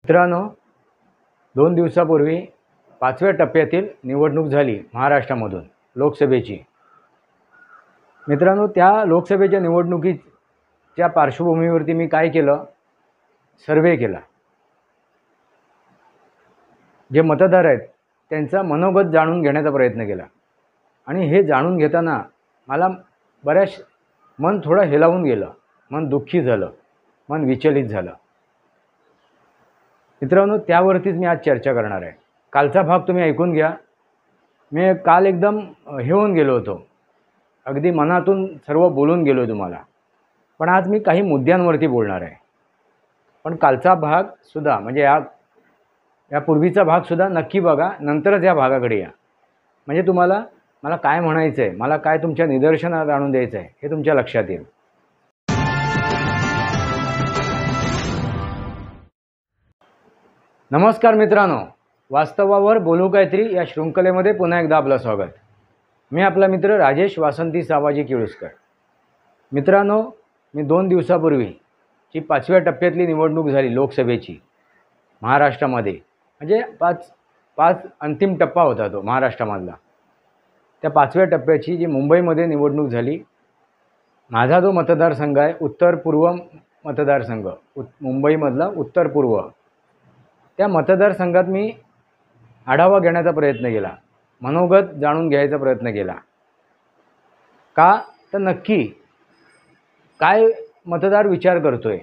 मित्रांनो, 2 दिवसापूर्वी 5व्या टप्प्यातील निवडणूक झाली महाराष्ट्रामधून लोकसभेची। मित्रांनो, त्या लोकसभेच्या निवडणुकीच्या पार्श्वभूमीवरती मी काय केलं, सर्वे केला। जे मतदार आहेत त्यांचा मनोगत जाणून घेण्याचा प्रयत्न केला आणि हे जाणून घेताना मला बऱ्याच मन थोडं हेलावून गेलं, मन दुःखी झालं, मन विचलित झालं। मित्रांनो, त्यावरतीच मी आज चर्चा करणार आहे। कालचा भाग तुम्ही ऐकून घ्या। मी काल एकदम हे होऊन गेलो होतो, अगदी मनातून सर्व बोलून गेलो तुम्हाला, पण आज मी काही मुद्द्यांवरती बोलणार आहे। पण कालचा भाग सुद्धा म्हणजे यापूर्वीचा भाग सुद्धा नक्की बघा, नंतरच या भागाकडे या, म्हणजे तुम्हाला मला काय म्हणायचं आहे, मला काय तुमच्या निदर्शनात आणून द्यायचं आहे हे तुमच्या लक्षात येईल। नमस्कार मित्रांनो, वास्तवावर बोलू काहीतरी या शृंखलेमध्ये पुन्हा एकदा आपलं स्वागत। मी आपला मित्र राजेश वासंती सावाजी किळुस्कर। मित्रांनो, मी 2 दिवसापूर्वी जी 5व्या टप्प्यातली निवडणूक झाली लोकसभेची महाराष्ट्रामध्ये, म्हणजे पाच अंतिम टप्पा होता तो महाराष्ट्रामधला। त्या 5व्या टप्प्याची जी मुंबईमध्ये निवडणूक झाली, माझा जो मतदारसंघ आहे उत्तर पूर्व मतदारसंघ, मुंबईमधला उत्तर पूर्व, त्या मतदारसंघात मी आढावा घेण्याचा प्रयत्न केला, मनोगत जाणून घ्यायचा प्रयत्न केला। का तर नक्की काय मतदार विचार करतोय,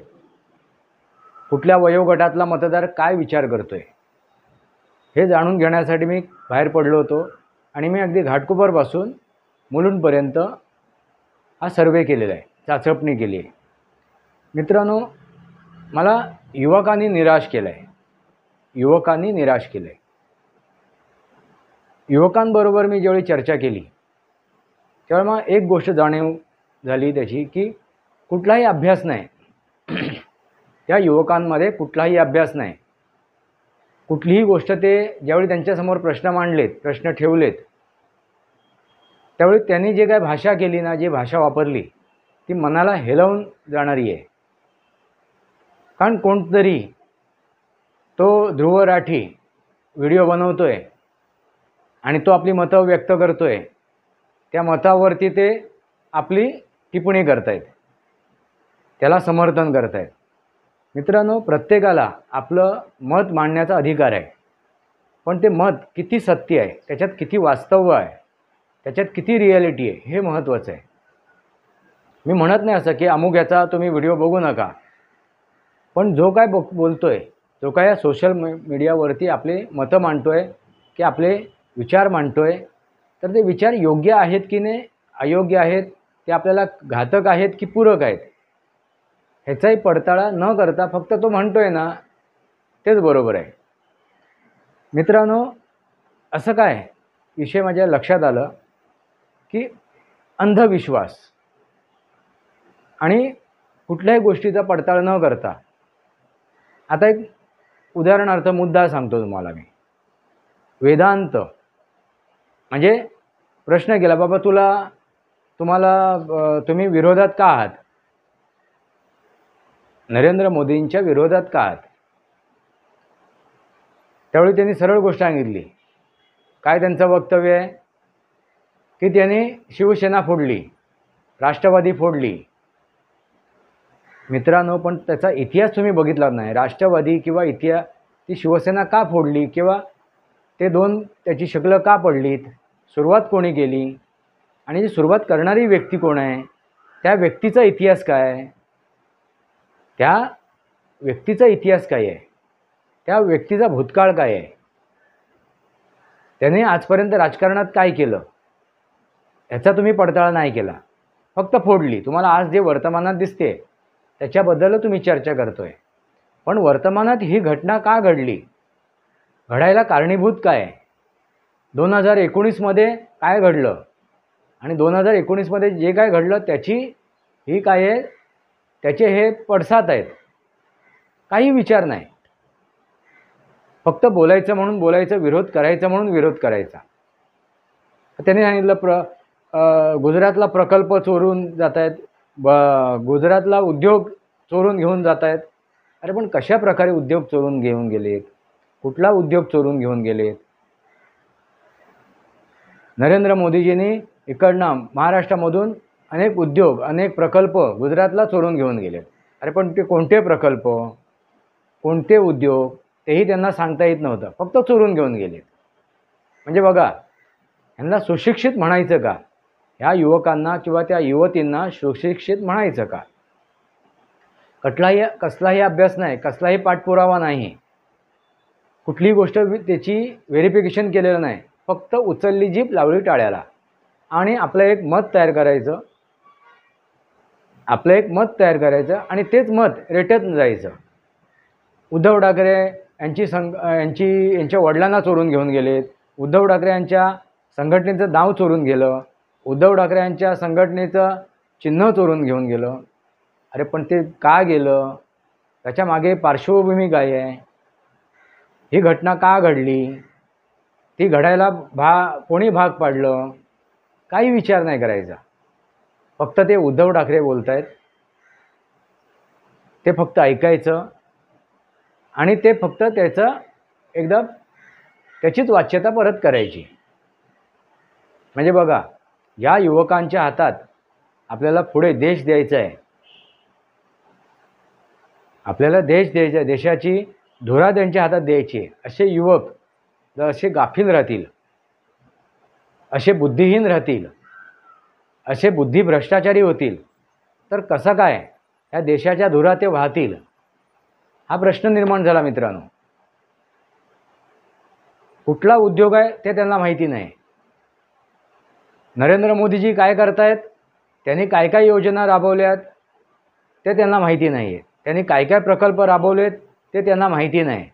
कुठल्या वयोगटातला मतदार काय विचार करतोय हे जाणून घेण्यासाठी मी बाहेर पडलो होतो आणि मी अगदी घाटकोपरपासून मुलुंडपर्यंत हा सर्वे केलेला आहे, चाचपणी केली आहे। मित्रांनो, मला युवकांनी निराश केलं आहे, युवकांनी निराश केलं आहे। युवकांबरोबर मी ज्यावेळी चर्चा केली तेव्हा मग एक गोष्ट जाणीव झाली त्याची, की कुठलाही अभ्यास नाही त्या युवकांमध्ये, कुठलाही अभ्यास नाही। कुठलीही गोष्ट ते ज्यावेळी त्यांच्यासमोर प्रश्न मांडलेत, प्रश्न ठेवलेत, त्यावेळी त्यांनी जे काय भाषा केली ना, जी भाषा वापरली ती मनाला हेलावून जाणारी आहे। कारण कोणतरी तो ध्रुव राठी व्हिडिओ बनवतोय आणि तो आपली मतं व्यक्त करतोय, त्या मतावरती ते आपली टिप्पणी करतायत, त्याला समर्थन करतायत। मित्रांनो, प्रत्येकाला आपलं मत मांडण्याचा अधिकार आहे, पण ते मत किती सत्य आहे, त्याच्यात किती वास्तव आहे, त्याच्यात किती रिॲलिटी आहे हे महत्त्वाचं आहे। मी म्हणत नाही असं की अमुक याचा तुम्ही व्हिडिओ बघू नका, पण जो काय बोलतोय, जो काय या सोशल मीडियावरती आपले मतं मांडतोय की आपले विचार मांडतोय, तर ते विचार योग्य आहेत की नाही, अयोग्य आहेत, ते आपल्याला घातक आहेत की पूरक आहेत ह्याचाही पडताळा न करता फक्त तो म्हणतोय ना तेच बरोबर आहे। मित्रांनो, असं काय विषय माझ्या लक्षात आलं की अंधविश्वास आणि कुठल्याही गोष्टीचा पडताळ न करता, आता एक उदाहरणार्थ मुद्दा सांगतो तुम्हाला मी। वेदांत म्हणजे प्रश्न केला, बाबा तुम्ही विरोधात का आहात, नरेंद्र मोदींच्या विरोधात का आहात? त्यावेळी त्यांनी सरळ गोष्ट सांगितली, काय त्यांचं वक्तव्य आहे की त्यांनी शिवसेना फोडली, राष्ट्रवादी फोडली। मित्रांनो, पण त्याचा इतिहास तुम्ही बघितला नाही, राष्ट्रवादी किंवा ती शिवसेना का फोडली किंवा ते दोन त्याची शक्ल का पडलीत, सुरुवात कोणी केली आणि जी सुरुवात करणारी व्यक्ती कोण आहे, त्या व्यक्तीचा इतिहास काय आहे, त्या व्यक्तीचा इतिहास काय आहे, त्या व्यक्तीचा भूतकाळ काय आहे, त्याने आजपर्यंत राजकारणात काय केलं याचा तुम्ही पडताळा नाही केला, फक्त फोडली। तुम्हाला आज जे वर्तमानात दिसते त्याच्याबद्दल तुम्ही चर्चा करतोय, पण वर्तमानात ही घटना का घडली, घडायला कारणीभूत काय आहे, 2019 मध्ये काय घडलं आणि 2019 मध्ये जे काय घडलं त्याची ही काय आहे, त्याचे हे पडसाद आहेत, काही विचार नाही, फक्त बोलायचं म्हणून बोलायचं, विरोध करायचं म्हणून विरोध करायचा। त्यांनी सांगितलं गुजरातला प्रकल्प चोरून जात आहेत, गुजरातला उद्योग चोरून घेऊन जात आहेत, अरे पण कशा प्रकारे उद्योग चोरून घेऊन गेलेत? कुठला उद्योग चोरून घेऊन गेलेत? नरेंद्र मोदीजींनी इकडनं महाराष्ट्रामधून अनेक उद्योग, अनेक प्रकल्प गुजरातला चोरून घेऊन गेलेत. अरे पण ते कोणते प्रकल्प, कोणते उद्योग तेही त्यांना सांगता येत नव्हतं, फक्त चोरून घेऊन गेलेत. म्हणजे बघा, यांना सुशिक्षित म्हणायचं का? ह्या युवकांना किंवा त्या युवतींना सुशिक्षित म्हणायचं का? कसलाही अभ्यास नाही, कसलाही पाठपुरावा नाही, कुठलीही गोष्ट त्याची व्हेरिफिकेशन केलेलं नाही, फक्त उचलली जीभ लावली टाळ्याला आणि आपलं एक मत तयार करायचं, आणि तेच मत रेटत जायचं. उद्धव ठाकरे यांच्या वडिलांना चोरून घेऊन गेलेत, उद्धव ठाकरे यांच्या संघटनेचं नाव चोरून गेलं, उद्धव ठाकरे यांच्या संघटनेचं चिन्ह चोरून घेऊन गेलं. अरे पण ते का गेलं? त्याच्या मागे पार्श्वभूमी काय आहे? ही घटना का घडली? ती घडायला कोणी भाग पाडलं? काही विचार नाही करायचा. फक्त ते उद्धव ठाकरे बोलत आहेत, ते फक्त ऐकायचं आणि ते फक्त त्याचीच वाच्यता परत करायची. म्हणजे बघा, या युवकांच्या हातात आपल्याला पुढे देश द्यायचा आहे, आपल्याला देश द्यायचा आहे, देशाची धुरा त्यांच्या हातात द्यायची आहे. असे युवक जर असे गाफील राहतील, असे बुद्धिहीन राहतील, असे बुद्धिभ्रष्टाचारी होतील, तर कसं काय या देशाच्या धुरा ते वाहतील? हा प्रश्न निर्माण झाला मित्रांनो. कुठला उद्योग आहे ते त्यांना माहिती नाही. नरेंद्र मोदीजी काय करतायत, त्यांनी काय काय योजना राबवल्यात ते त्यांना माहिती नाही आहे. त्यांनी काय काय प्रकल्प राबवलेत ते त्यांना माहिती नाही.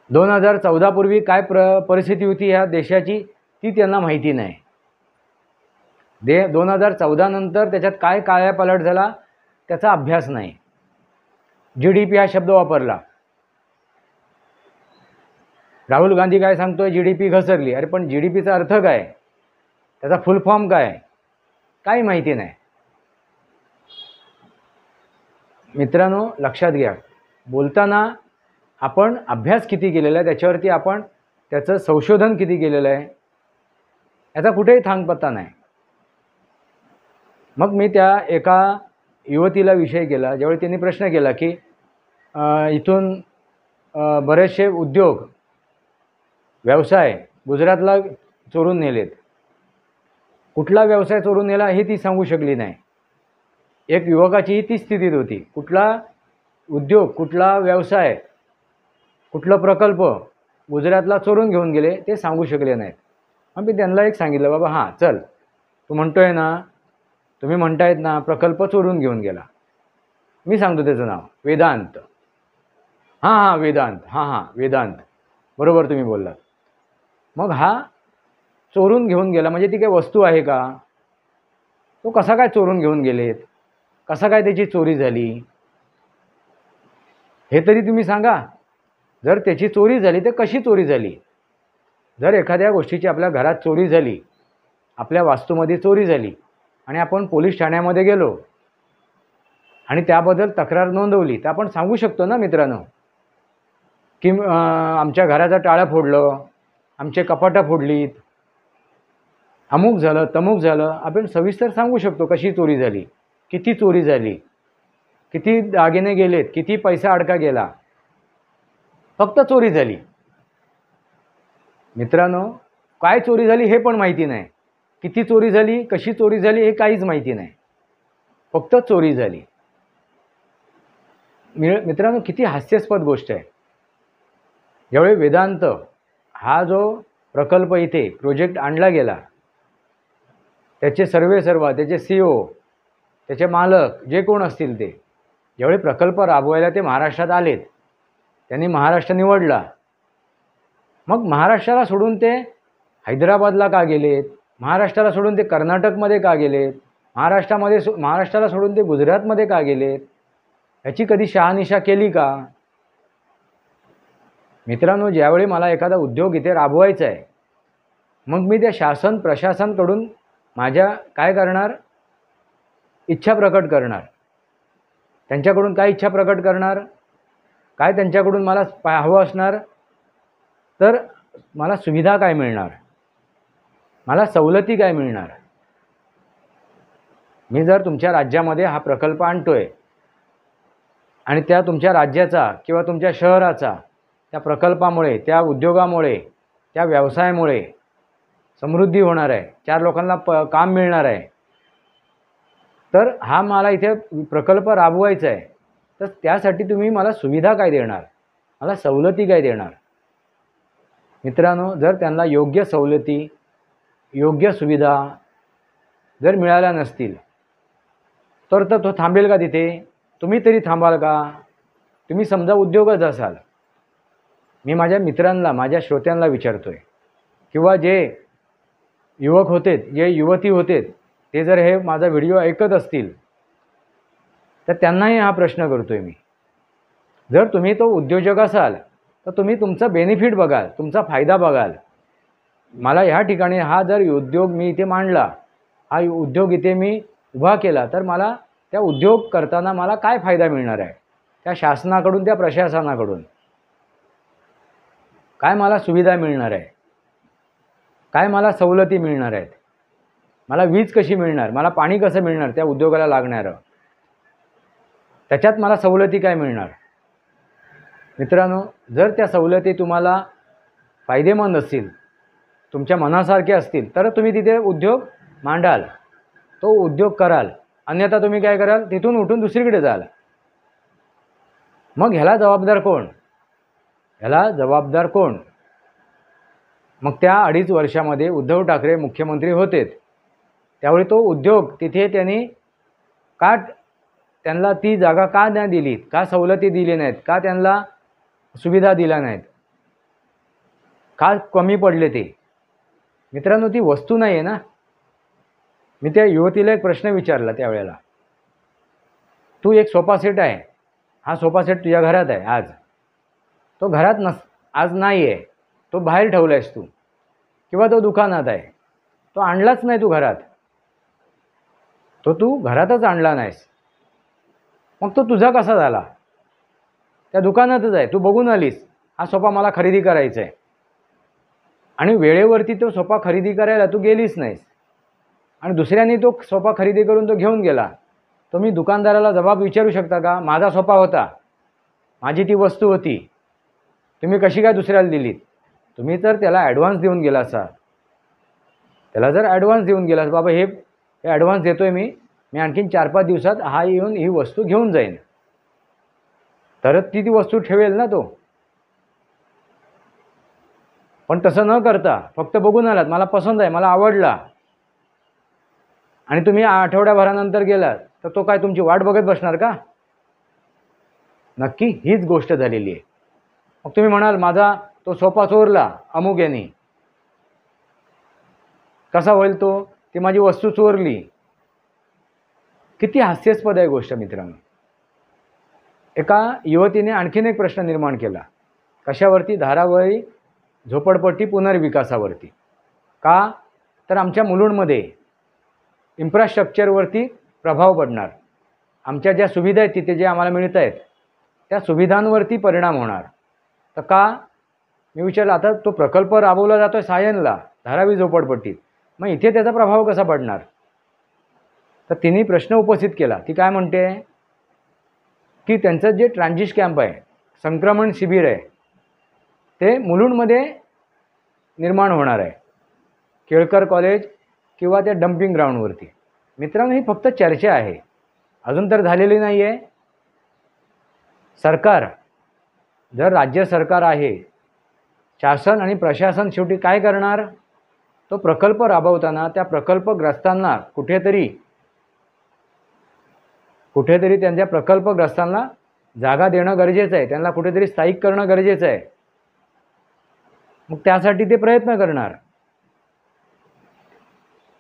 2014 पूर्वी काय परिस्थिती होती ह्या देशाची ती त्यांना माहिती नाही. 2014 नंतर त्याच्यात काय कायापालट झाला त्याचा अभ्यास नाही. GDP हा शब्द वापरला. राहुल गांधी काय सांगतोय, GDP घसरली. अरे पण GDPचा अर्थ काय, त्याचा फुल फॉर्म काय, काही माहिती नाही. मित्रांनो लक्षात घ्या, बोलताना आपण अभ्यास किती केलेला आहे त्याच्यावरती आपण त्याचं संशोधन किती केलेलं आहे याचा कुठेही थांगपत्ता नाही. मग मी त्या एका युवतीला विषय केला, ज्यावेळी त्यांनी प्रश्न केला की इथून बरेचसे उद्योग व्यवसाय गुजरातला चोरून नेलेत. कुठला व्यवसाय चोरून नेला हे ती सांगू शकली नाही. एक युवकाचीही ती स्थितीत होती. कुठला उद्योग, कुठला व्यवसाय, कुठला प्रकल्प गुजरातला चोरून घेऊन गेले ते सांगू शकले नाहीत. मग मी त्यांना एक सांगितलं, बाबा हां चल, तू म्हणतोय ना, तुम्ही म्हणतायत ना प्रकल्प चोरून घेऊन गेला, मी सांगतो त्याचं नाव वेदांत. हां वेदांत, हां वेदांत, बरोबर तुम्ही बोललात. मग हा चोरून घेऊन गेला म्हणजे ती काही वस्तू आहे का? तो कसा काय चोरून घेऊन गेलेत, कसा काय त्याची चोरी झाली हे तरी तुम्ही सांगा. जर त्याची चोरी झाली तर कशी चोरी झाली? जर एखाद्या गोष्टीची आपल्या घरात चोरी झाली, आपल्या वास्तूमध्ये चोरी झाली आणि आपण पोलीस ठाण्यामध्ये गेलो आणि त्याबद्दल तक्रार नोंदवली तर आपण सांगू शकतो ना मित्रांनो की आमच्या घराचं टाळं फोडलं, आमचे कपाटं फोडलीत, अमुक झालं तमुक झालं. आपण सविस्तर सांगू शकतो कशी चोरी झाली, किती चोरी झाली, किती दागिने गेलेत, किती पैसा अडका गेला. फक्त चोरी झाली. मित्रांनो काय चोरी झाली हे पण माहिती नाही, किती चोरी झाली, कशी चोरी झाली हे काहीच माहिती नाही, फक्त चोरी झाली. मित्रांनो किती हास्यास्पद गोष्ट आहे. ज्यावेळी वेदांत हा जो प्रकल्प इथे प्रोजेक्ट आणला गेला, त्याचे सर्व त्याचे CEO, त्याचे मालक जे कोण असतील ते ज्यावेळी प्रकल्प राबवायला ते महाराष्ट्रात आलेत, त्यांनी महाराष्ट्र निवडला. मग महाराष्ट्राला सोडून ते हैदराबादला का गेलेत, महाराष्ट्राला सोडून ते कर्नाटकमध्ये का गेलेत, महाराष्ट्राला सोडून ते गुजरातमध्ये का गेलेत, याची कधी शहानिशा केली का? मित्रांनो ज्यावेळी मला एखादा उद्योग इथे राबवायचा आहे, मग मी त्या प्रशासनकडून माझ्या काय करणार, इच्छा प्रकट करणार. त्यांच्याकडून काय इच्छा प्रकट करणार, काय त्यांच्याकडून मला हवं असणार, तर मला सुविधा काय मिळणार, मला सवलती काय मिळणार. मी जर तुमच्या राज्यामध्ये हा प्रकल्प आणतोय आणि त्या तुमच्या राज्याचा किंवा तुमच्या शहराचा त्या प्रकल्पामुळे, त्या उद्योगामुळे, त्या व्यवसायामुळे समृद्धी होणार आहे, 4 लोकांना काम मिळणार आहे, तर हा मला इथे प्रकल्प राबवायचा आहे, तर त्यासाठी तुम्ही मला सुविधा काय देणार, मला सवलती काय देणार. मित्रांनो, जर त्यांना योग्य सवलती, योग्य सुविधा जर मिळाल्या नसतील तर तो थांबेल का तिथे? तुम्ही तरी थांबाल का? तुम्ही समजा उद्योगच असाल. मी माझ्या मित्रांना, माझ्या श्रोत्यांना विचारतोय, किंवा जे युवक होते, जे युवती होते, ते जर हे माझा व्हिडिओ ऐकत असतील तर त्यांनाही हा प्रश्न करतोय मी. जर तुम्ही तो उद्योजक असाल तर तुम्ही तुमचा बेनिफिट बघाल, तुमचा फायदा बघाल. मला ह्या ठिकाणी हा जर उद्योग मी इथे मांडला, हा उद्योग इथे मी उभा केला, तर मला त्या उद्योग करताना मला काय फायदा मिळणार आहे, त्या शासनाकडून, त्या प्रशासनाकडून काय मला सुविधा मिळणार आहे, काय मला सवलती मिळणार आहेत, मला वीज कशी मिळणार, मला पाणी कसं मिळणार त्या उद्योगाला लागणारं, त्याच्यात मला सवलती काय मिळणार. मित्रांनो, जर त्या सवलती तुम्हाला फायदेमंद असतील, तुमच्या मनासारखे असतील, तर तुम्ही तिथे उद्योग मांडाल, तो उद्योग कराल. अन्यथा तुम्ही काय कराल, तिथून उठून दुसरीकडे जाल. मग ह्याला जबाबदार कोण? ह्याला जबाबदार कोण? मग त्या 2.5 वर्षामध्ये उद्धव ठाकरे मुख्यमंत्री होते, त्यावेळी तो उद्योग तिथे त्यांनी का, त्यांना ती जागा का नाही दिली, का सवलती दिली नाहीत, का त्यांना सुविधा दिल्या नाहीत, का कमी पडले ते? मित्रांनो, ती वस्तू नाही आहे ना. मी त्या युवतीला एक प्रश्न विचारला त्यावेळेला, तू एक सोफा सेट आहे, हा सोफा सेट तुझ्या घरात आहे आज, तो घरात आज नाही आहे, तो बाहेर ठेवला आहेस तू, किंवा तो दुकानात आहे, तो आणलाच नाही तू घरात, तो तू घरातच आणला नाहीस, मग तो तुझा कसा झाला? त्या दुकानातच आहे, तू बघून आलीस हा सोफा मला खरेदी करायचा आहे, आणि वेळेवरती तो सोफा खरेदी करायला तू गेलीच नाहीस, आणि दुसऱ्यांनी तो सोफा खरेदी करून तो घेऊन गेला. तुम्ही दुकानदाराला जबाब विचारू शकता का, माझा सोफा होता, माझी ती वस्तू होती, तुम्ही कशी काय दुसऱ्याला दिलीत? तुम्ही तर त्याला ॲडव्हान्स देऊन गेला असा, त्याला जर ॲडव्हान्स देऊन गेलास, बाबा हे ॲडव्हान्स देतोय मी आणखीन 4-5 दिवसात हा येऊन ही वस्तू घेऊन जाईन, तरच ती वस्तू ठेवेल ना तो. पण तसं न करता फक्त बघून आलात, मला पसंत आहे, मला आवडला, आणि तुम्ही आठवड्याभरानंतर गेलात, तर तो काय तुमची वाट बघत बसणार का? नक्की हीच गोष्ट झालेली आहे. मग तुम्ही म्हणाल, माझा तो सोफा चोरला अमुक यांनी. कसा होईल तो? ती माझी वस्तू चोरली. किती हास्यास्पद आहे गोष्ट मित्रांनो. एका युवतीने आणखीन एक प्रश्न निर्माण केला. कशावरती? धारावी झोपडपट्टी पुनर्विकासावरती. का? तर आमच्या मुलुंडमध्ये इन्फ्रास्ट्रक्चरवरती प्रभाव पडणार, आमच्या ज्या सुविधा आहेत तिथे जे आम्हाला मिळत आहेत त्या सुविधांवरती परिणाम होणार. तर का? मी विचारलं, आता तो प्रकल्प राबवला जातो आहे सायनला, धारावी झोपडपट्टीत, मग इथे त्याचा प्रभाव कसा पडणार? तर तिने प्रश्न उपस्थित केला. ती काय म्हणते की त्यांचं जे ट्रान्झिट कॅम्प आहे, संक्रमण शिबिर आहे, ते मुलुंडमध्ये निर्माण होणार आहे, केळकर कॉलेज किंवा त्या डम्पिंग ग्राउंडवरती. मित्रांनो, ही फक्त चर्चा आहे, अजून तर झालेली नाही आहे. सरकार, जर राज्य सरकार आहे, शासन आणि प्रशासन शेवटी काय करणार? तो प्रकल्प राबवताना त्या प्रकल्पग्रस्तांना कुठेतरी त्यांच्या प्रकल्पग्रस्तांना जागा देणं गरजेचं आहे, त्यांना कुठेतरी स्थायिक करणं गरजेचं आहे. मग त्यासाठी ते प्रयत्न करणार.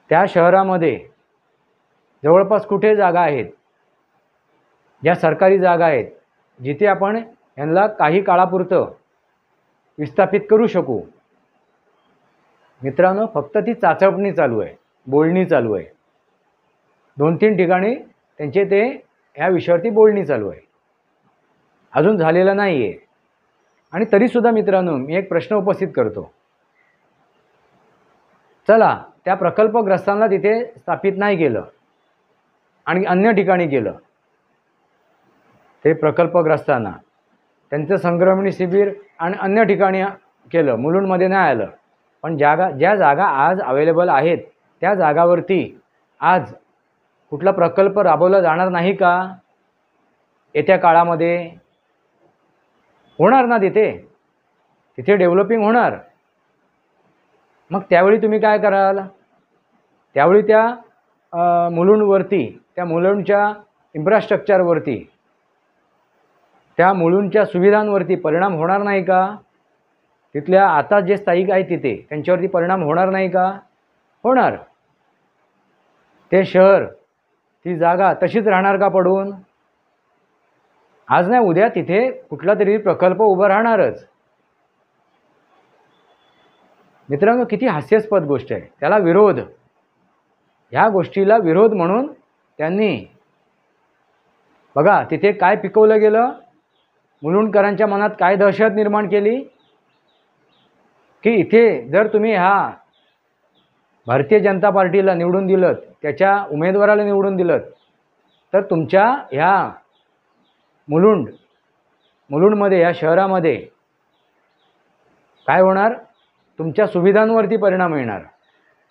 त्या शहरामध्ये जवळपास कुठे जागा आहेत, ज्या सरकारी जागा आहेत, जिथे आपण यांना काही काळापुरतं विस्थापित करू शकू. मित्रांनो, फक्त ती चाचपणी चालू आहे, बोलणी चालू आहे. 2-3 ठिकाणी त्यांचे ते ह्या विषयावरती बोलणी चालू आहे, अजून झालेलं नाही आहे. आणि तरीसुद्धा मित्रांनो मी एक प्रश्न उपस्थित करतो. चला त्या प्रकल्पग्रस्तांना तिथे स्थापित नाही केलं आणि अन्य ठिकाणी केलं. ते प्रकल्पग्रस्तांना त्यांचं संक्रमणी शिबिर आणि अन्य ठिकाणी केलं, मुलुंडमध्ये नाही आलं. पण ज्या जागा आज अवेलेबल आहेत त्या जागावरती आज कुठला प्रकल्प राबवला जाणार नाही का? येत्या काळामध्ये होणार ना, तिथे डेव्हलपिंग होणार. मग त्यावेळी तुम्ही काय कराल? त्यावेळी त्या मुलुंडवरती, त्या मुलुंडच्या इन्फ्रास्ट्रक्चरवरती, त्या मुलुंडच्या सुविधांवरती परिणाम होणार नाही का? तिथल्या आता जे स्थायिक आहेत तिथे त्यांच्यावरती परिणाम होणार नाही का? होणार. ते शहर, ती जागा तशीच राहणार का पडून? आज नाही उद्या तिथे कुठला तरी प्रकल्प उभा राहणारच. मित्रांनो किती हास्यास्पद गोष्ट आहे. त्याला विरोध, ह्या गोष्टीला विरोध म्हणून त्यांनी बघा तिथे काय पिकवलं गेलं, मुलुंडकरांच्या मनात काय दहशत निर्माण केली की इथे जर तुम्ही ह्या भारतीय जनता पार्टीला निवडून दिलं, त्याच्या उमेदवाराला निवडून दिलं, तर तुमच्या ह्या मुलुंडमध्ये या शहरामध्ये काय होणार? तुमच्या सुविधांवरती परिणाम येणार,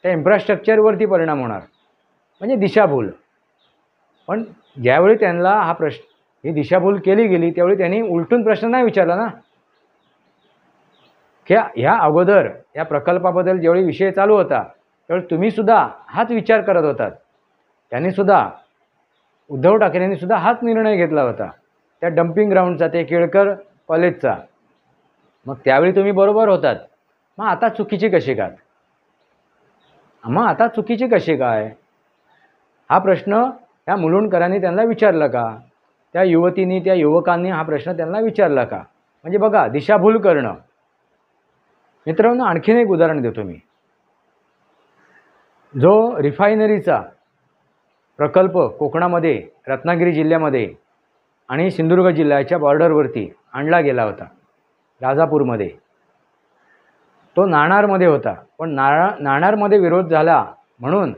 त्या इन्फ्रास्ट्रक्चरवरती परिणाम होणार, म्हणजे दिशाभूल. पण ज्यावेळी त्यांना ही दिशाभूल केली गेली त्यावेळी त्यांनी उलटून प्रश्न नाही विचारला ना, की ह्या अगोदर या प्रकल्पाबद्दल ज्यावेळी विषय चालू होता त्यावेळी तुम्हीसुद्धा हाच विचार करत होतात. त्यांनीसुद्धा, उद्धव ठाकरेंनी सुद्धा हाच निर्णय घेतला होता त्या डम्पिंग ग्राउंडचा, ते केळकर कॉलेजचा. मग त्यावेळी तुम्ही बरोबर होतात. मग आता चुकीची कशी काय? हा प्रश्न त्या मुलुंडकरांनी त्यांना विचारला का? त्या युवतींनी, त्या युवकांनी हा प्रश्न त्यांना विचारला का? म्हणजे बघा दिशाभूल करणं. मित्रांनो आणखीन एक उदाहरण देतो मी. जो रिफायनरीचा प्रकल्प कोकणामध्ये, रत्नागिरी जिल्ह्यामध्ये आणि सिंधुदुर्ग जिल्ह्याच्या बॉर्डरवरती आणला गेला होता, राजापूरमध्ये. तो नाणारमध्ये होता, पण नाणारमध्ये विरोध झाला म्हणून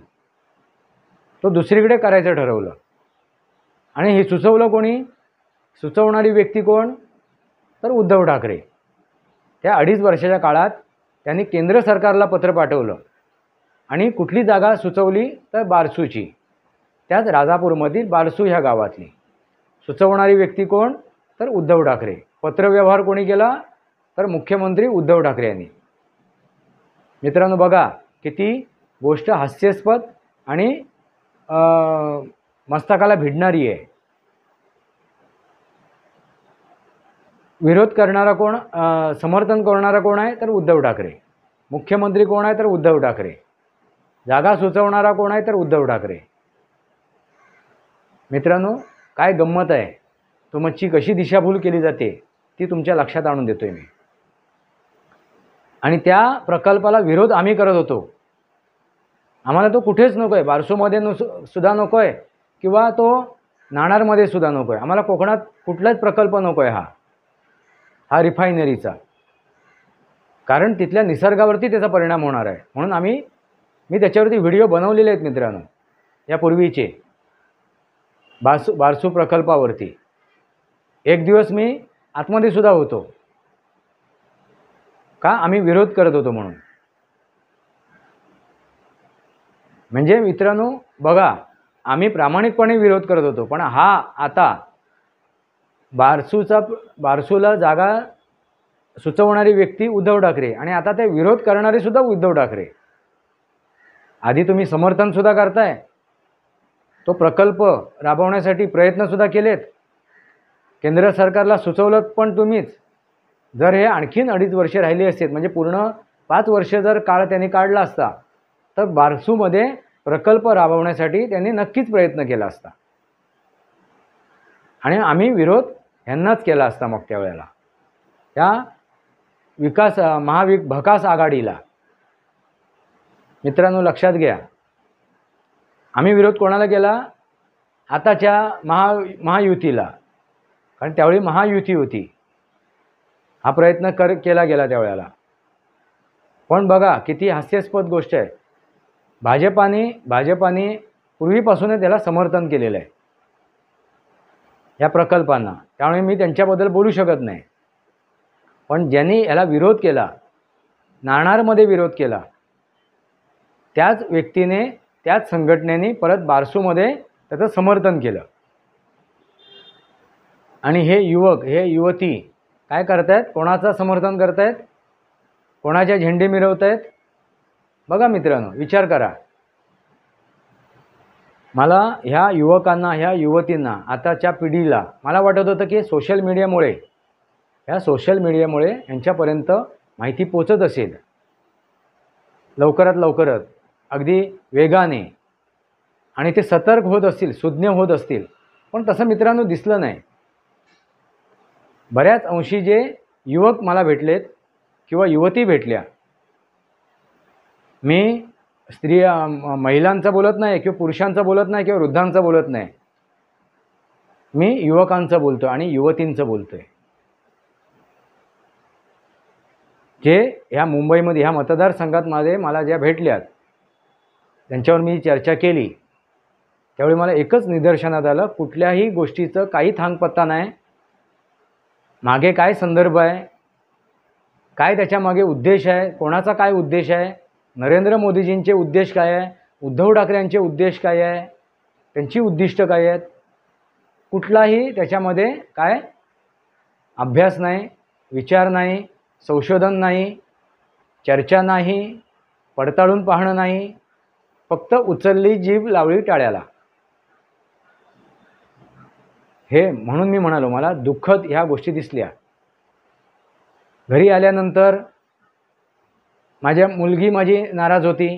तो दुसरीकडे करायचं ठरवलं. आणि हे सुचवलं कोणी? सुचवणारी व्यक्ती कोण? तर उद्धव ठाकरे. त्या 2.5 वर्षाच्या काळात त्यांनी केंद्र सरकारला पत्र पाठवलं आणि कुठली जागा सुचवली? तर बारसूची, त्याच राजापूरमधील बारसू ह्या गावातली. सुचवणारी व्यक्ती कोण? तर उद्धव ठाकरे. पत्रव्यवहार कोणी केला? तर मुख्यमंत्री उद्धव ठाकरे यांनी. मित्रांनो बघा किती गोष्ट हास्यास्पद आणि मस्तकाला भिडणारी आहे. विरोध करणारा कोण, समर्थन करणारा कोण आहे? तर उद्धव ठाकरे. मुख्यमंत्री कोण आहे? तर उद्धव ठाकरे. जागा सुचवणारा कोण आहे? तर उद्धव ठाकरे. मित्रांनो काय गंमत आहे. तुमची कशी दिशाभूल केली जाते ती तुमच्या लक्षात आणून देतोय मी. आणि त्या प्रकल्पाला विरोध आम्ही करत होतो. आम्हाला तो कुठेच नको आहे, बारसूमध्ये सुद्धा नको आहे किंवा तो नाणारमध्ये सुद्धा नको आहे. आम्हाला कोकणात कुठलाच प्रकल्प नको आहे हा रिफायनरीचा. कारण तिथल्या निसर्गावरती त्याचा परिणाम होणार आहे. म्हणून मी त्याच्यावरती व्हिडिओ बनवलेले आहेत मित्रांनो, यापूर्वीचे बारसू प्रकल्पावरती. एक दिवस मी आतमध्ये सुद्धा होतो का आम्ही विरोध करत होतो म्हणून. म्हणजे मित्रांनो बघा आम्ही प्रामाणिकपणे विरोध करत होतो, पण हा आता बारसूला जागा सुचवणारी व्यक्ती उद्धव ठाकरे आणि आता ते विरोध करणारे सुद्धा उद्धव ठाकरे. आधी तुम्ही समर्थनसुद्धा करताय, तो प्रकल्प राबवण्यासाठी प्रयत्नसुद्धा केलेत, केंद्र सरकारला सुचवलं पण तुम्हीच. जर हे आणखीन 2.5 वर्षे राहिली असते म्हणजे पूर्ण 5 वर्ष जर काळ त्यांनी काढला असता तर बारसूमध्ये प्रकल्प राबवण्यासाठी त्यांनी नक्कीच प्रयत्न केला असता आणि आम्ही विरोध ह्यांनाच केला असता. मग त्यावेळेला त्या महाविकास आघाडीला. मित्रांनो लक्षात घ्या, आम्ही विरोध कोणाला केला? आताच्या महायुतीला, कारण त्यावेळी महायुती होती, हा प्रयत्न केला गेला त्यावेळेला. पण बघा किती हास्यास्पद गोष्ट आहे. भाजपाने पूर्वीपासूनच त्याला समर्थन केलेलं आहे या प्रकल्पांना, त्यामुळे मी त्यांच्याबद्दल बोलू शकत नाही. पण ज्यांनी याला विरोध केला, नाणारमध्ये विरोध केला, त्याच व्यक्तीने, त्याच संघटनेने परत बारसूमध्ये त्याचं समर्थन केलं. आणि हे युवक, हे युवती काय करतायत? कोणाचं समर्थन करतायत? कोणाच्या झेंडे मिरवतायत? बघा मित्रांनो, विचार करा. मला ह्या युवकांना, ह्या युवतींना, आताच्या पिढीला मला वाटत होतं की सोशल मीडियामुळे यांच्यापर्यंत माहिती पोचत असेल लवकरात अगदी वेगाने, आणि ते सतर्क होत असतील, सुज्ञ होत असतील. पण तसं मित्रांनो दिसलं नाही. बऱ्याच अंशी जे युवक मला भेटलेत किंवा युवती भेटल्या, मी महिलांचं बोलत नाही किंवा पुरुषांचं बोलत नाही किंवा वृद्धांचं बोलत नाही, मी युवकांचं बोलतो आणि युवतींचं बोलतोय, जे ह्या मुंबईमध्ये, ह्या मतदारसंघामध्ये मला ज्या भेटल्यात, त्यांच्यावर मी चर्चा केली, त्यावेळी मला एकच निदर्शनात आलं, कुठल्याही गोष्टीचं काही थांगपत्ता नाही. मागे काय संदर्भ आहे, काय त्याच्यामागे उद्देश आहे, कोणाचा काय उद्देश आहे, नरेंद्र मोदीजींचे उद्देश काय आहे, उद्धव ठाकरेंचे उद्देश काय आहे, त्यांची उद्दिष्ट काय आहेत, कुठलाही त्याच्यामध्ये काय अभ्यास नाही, विचार नाही, संशोधन नाही, चर्चा नाही, पडताळून पाहणं नाही, फक्त उचलली जीभ लावली टाळ्याला. हे म्हणून मी म्हणालो, मला दुःखद ह्या गोष्टी दिसल्या. घरी आल्यानंतर माझी मुलगी नाराज होती,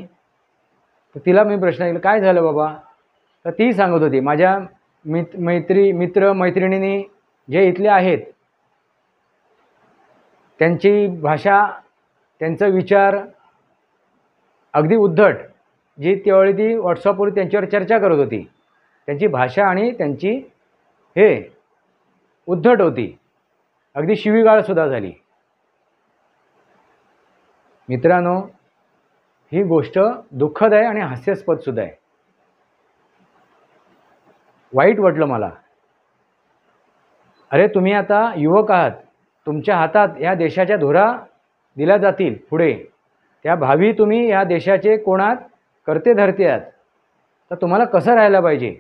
तर तिला मी प्रश्न केला, काय झालं बाबा? तर ती सांगत होती, माझ्या मित्र मैत्रिणींनी जे इथले आहेत, त्यांची भाषा, त्यांचा विचार अगदी उद्धट, जी त्यावेळी ती व्हॉट्सअपवर त्यांच्यावर चर्चा करत होती, त्यांची भाषा आणि त्यांची उद्धट होती, अगदी शिवीगाळसुद्धा झाली. मित्रांनो, ही गोष्ट दुःखद आहे आणि हास्यास्पदसुद्धा आहे. वाईट वाटलं मला. अरे तुम्ही आता युवक आहात, तुमच्या हातात या देशाच्या धुरा दिल्या जातील पुढे, त्या भावी तुम्ही या देशाचे कोणात करते धरते आहात, तर तुम्हाला कसं राहायला पाहिजे?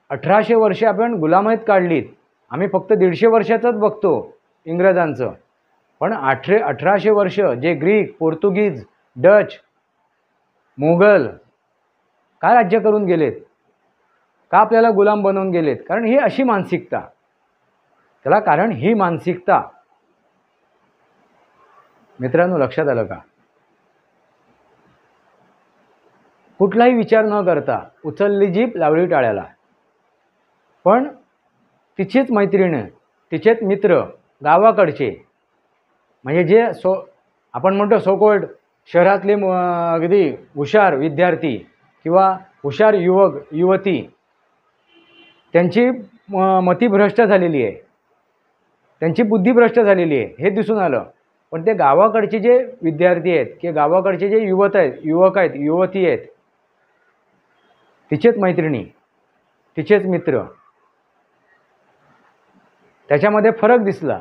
1800 वर्षे आपण गुलामीत काढलीत, आम्ही फक्त 150 वर्षाचंच बघतो इंग्रजांचं, पण 1800 वर्ष जे ग्रीक, पोर्तुगीज, डच, मोगल का राज्य करून गेलेत, का आपल्याला गुलाम बनवून गेलेत? कारण ही अशी मानसिकता, त्याला कारण ही मानसिकता. मित्रांनो, लक्षात आलं का? कुठलाही विचार न करता उचलली जीभ लावली टाळ्याला. पण तिचीच मैत्रीण, तिचेच मित्र गावाकडचे, म्हणजे जे आपण म्हणतो सोकोल्ड शहरातले अगदी हुशार विद्यार्थी किंवा हुशार युवक युवती, त्यांची मती भ्रष्ट झालेली आहे, त्यांची बुद्धी भ्रष्ट झालेली आहे, हे दिसून आलं. पण ते गावाकडचे जे विद्यार्थी आहेत की गावाकडचे जे युवक आहेत, युवती आहेत, तिचेच मैत्रिणी, तिचेच मित्र, त्याच्यामध्ये फरक दिसला.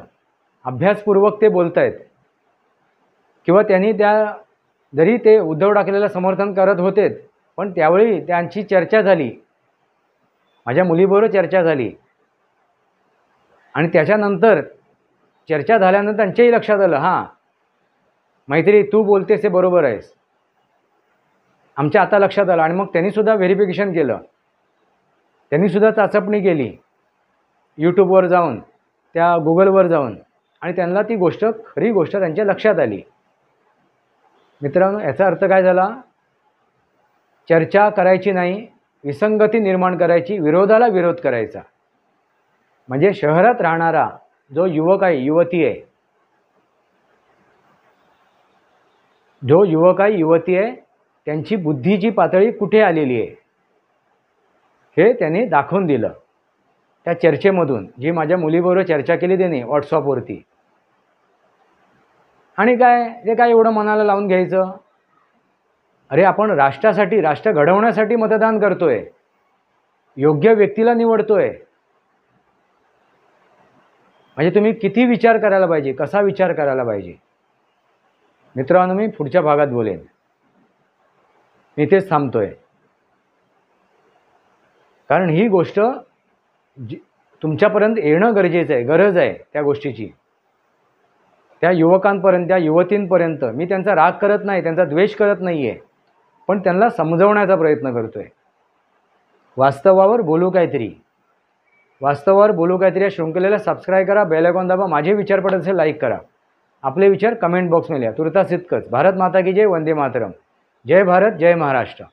अभ्यासपूर्वक ते बोलत आहेत, किंवा त्यांनी जरी ते उद्धव ठाकरेला समर्थन करत होते, पण त्यावेळी त्यांची चर्चा झाली, माझ्या मुलीबरोबर चर्चा झाली, आणि त्याच्यानंतर चर्चा झाल्यानंतर त्यांच्याही लक्षात आलं, हां मैत्री तू बोलतेस ते बरोबर आहेस, आमच्या आता लक्षात आलं. आणि मग त्यांनीसुद्धा व्हेरिफिकेशन केलं, त्यांनीसुद्धा चाचपणी केली यूट्यूबवर जाऊन, त्या गुगलवर जाऊन, आणि त्यांना ती गोष्ट, खरी गोष्ट त्यांच्या लक्षात आली. मित्रांनो, याचा अर्थ काय झाला? चर्चा करायची नाही, विसंगती निर्माण करायची, विरोधाला विरोध करायचा. म्हणजे शहरात राहणारा जो युवक आहे, युवती आहे, जो युवक आहे, युवती आहे, त्यांची बुद्धीची पातळी कुठे आलेली आहे हे त्यांनी दाखवून दिलं त्या चर्चेमधून, जी माझ्या मुलीबरोबर चर्चा केली त्यांनी व्हॉट्सअपवरती. आणि काय ते काय एवढं मनाला लावून घ्यायचं? अरे आपण राष्ट्रासाठी, राष्ट्र घडवण्यासाठी मतदान करतोय, योग्य व्यक्तीला निवडतोय. म्हणजे तुम्ही किती विचार करायला पाहिजे, कसा विचार करायला पाहिजे. मित्रांनो, मी पुढच्या भागात बोलेन. मी इथेच थांबतोय, कारण ही गोष्ट तुमच्यापर्यंत येणं गरजेचं आहे, गरज आहे त्या गोष्टीची. त्या युवकांपर्यंत, त्या युवतींपर्यंत मी त्यांचा राग करत नाही, त्यांचा द्वेष करत नाही आहे, पण त्यांना समजवण्याचा प्रयत्न करतोय. वास्तवावर बोलू काहीतरी, वास्तवावर बोलू काहीतरी या शृंखलेला सबस्क्राईब करा, बेल आयकॉन दाबा. माझे विचार पडत असेल लाईक करा, आपले विचार कमेंट बॉक्समध्ये लिहा. तुर्तास इतकंच. भारत माता की जय, वंदे मातरम. जय भारत, जय महाराष्ट्र.